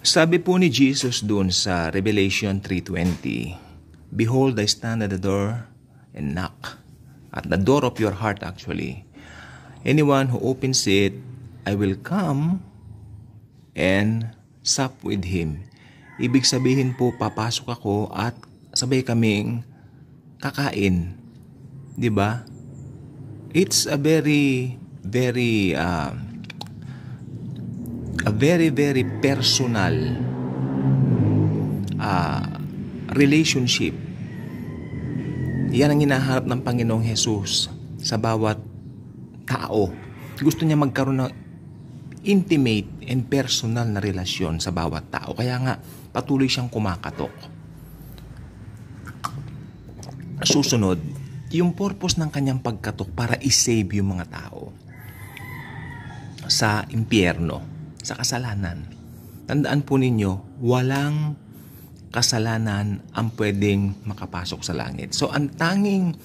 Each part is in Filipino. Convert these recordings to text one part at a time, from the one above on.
Sabi po ni Jesus doon sa Revelation 3:20, "Behold, I stand at the door and knock." At the door of your heart actually. Anyone who opens it, I will come and sup with him. Ibig sabihin po, papasok ako at sabay kaming kakain. 'Di ba? It's a very personal relationship. Yan ang hinaharap ng Panginoong Jesus sa bawat tao. Gusto niya magkaroon ng intimate and personal na relasyon sa bawat tao. Kaya nga, patuloy siyang kumakatok. Susunod, yung purpose ng kanyang pagkatok para i-save yung mga tao sa impyerno, sa kasalanan. Tandaan po ninyo, walang kasalanan ang pwedeng makapasok sa langit. So, ang tanging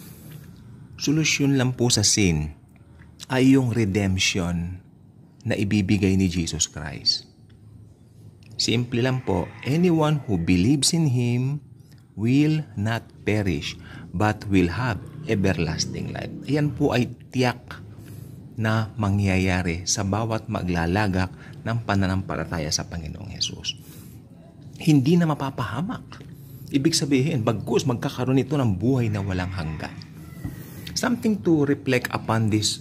solusyon lang po sa sin ay yung redemption na ibibigay ni Jesus Christ. Simple lang po, anyone who believes in Him will not perish, but will have everlasting life. Ayan po ay tiyak na mangyayari sa bawat maglalagak ng pananampalataya sa Panginoong Hesus. Hindi na mapapahamak. Ibig sabihin, bagkus magkakaroon ito ng buhay na walang hanggan. Something to reflect upon this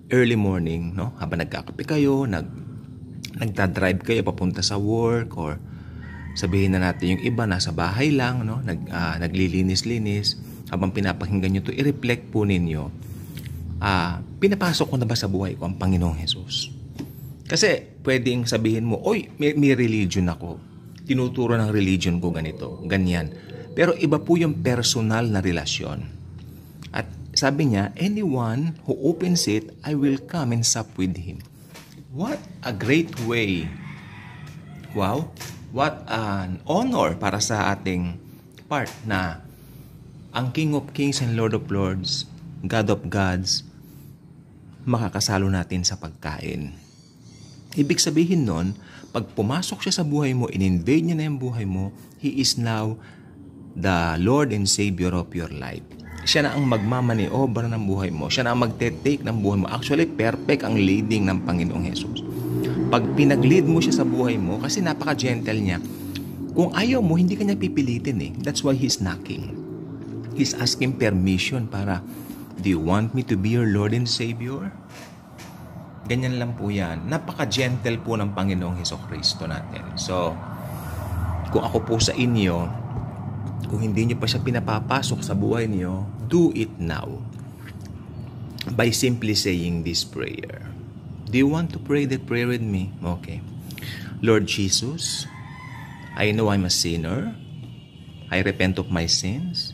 early morning, no? Habang nagkakape kayo, nagdadrive kayo papunta sa work, or sabihin na natin yung iba nasa bahay lang, no? Naglilinis-linis. Habang pinapakinggan nyo ito, i-reflect po ninyo, pinapasok ko na ba sa buhay ko ang Panginoong Hesus? Kasi pwedeng sabihin mo, oy, may religion ako. Tinuturo ng religion ko ganito, ganyan. Pero iba po yung personal na relasyon. At sabi niya, anyone who opens it, I will come and sup with him. What a great way. Wow. What an honor para sa ating part na ang King of Kings and Lord of Lords, God of Gods, makakasalo natin sa pagkain. Ibig sabihin nun, pag pumasok siya sa buhay mo, in-invade niya na yung buhay mo, He is now the Lord and Savior of your life. Siya na ang magmamaniobra ng buhay mo. Siya na ang magte-take ng buhay mo. Actually, perfect ang leading ng Panginoong Jesus. Pag pinag-lead mo siya sa buhay mo, kasi napaka-gentle niya, kung ayaw mo, hindi ka niya pipilitin eh. That's why He's knocking. He's asking permission para, do you want me to be your Lord and Savior? Ganyan lang po yan. Napaka-gentle po ng Panginoong Hesukristo natin. So, kung ako po sa inyo, kung hindi nyo pa siya pinapapasok sa buhay niyo, do it now. By simply saying this prayer. Do you want to pray that prayer with me? Okay. Lord Jesus, I know I'm a sinner. I repent of my sins.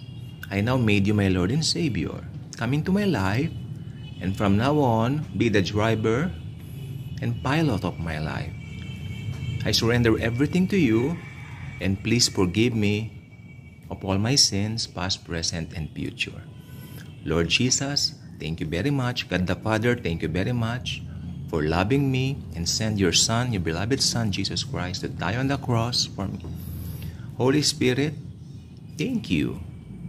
I now made you my Lord and Savior. Come into my life, and from now on, be the driver and pilot of my life. I surrender everything to you, and please forgive me of all my sins, past, present, and future. Lord Jesus, thank you very much. God the Father, thank you very much for loving me and send your Son, your beloved Son, Jesus Christ, to die on the cross for me. Holy Spirit, thank you.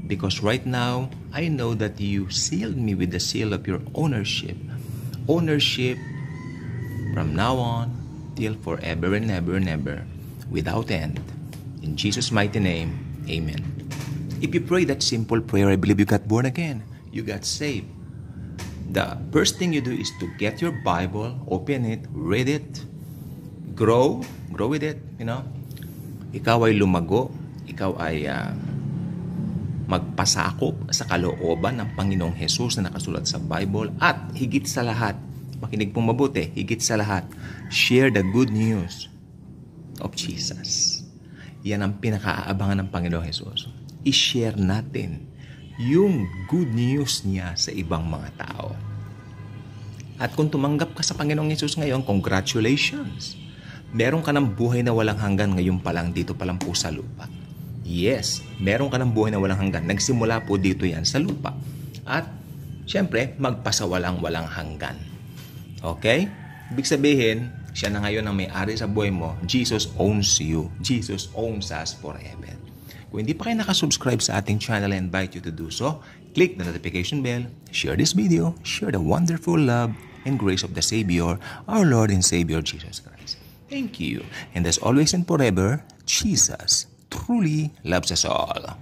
Because right now, I know that you sealed me with the seal of your ownership. Ownership from now on till forever and ever and ever, without end. In Jesus' mighty name, amen. If you pray that simple prayer, I believe you got born again. You got saved. The first thing you do is to get your Bible, open it, read it, grow with it, you know. Ikaw ay lumago, ikaw ay magpasakop sa kalooban ng Panginoong Hesus na nakasulat sa Bible. At higit sa lahat, makinig pong mabuti, higit sa lahat, share the good news of Jesus. Yan ang pinakaabangan ng Panginoong Hesus. I-share natin yung good news niya sa ibang mga tao. At kung tumanggap ka sa Panginoong Hesus ngayon, congratulations! Meron ka ng buhay na walang hanggan ngayon pa lang, dito pa lang po sa lupa. Yes, meron ka ng buhay na walang hanggan. Nagsimula po dito yan sa lupa. At, syempre, magpasawalang-walang hanggan. Okay? Ibig sabihin, Siya na ngayon ang may-ari sa buhay mo. Jesus owns you. Jesus owns us forever. Kung hindi pa kayo nakasubscribe sa ating channel, I invite you to do so. Click the notification bell, share this video, share the wonderful love and grace of the Savior, our Lord and Savior Jesus Christ. Thank you. And as always and forever, Jesus truly loves us all.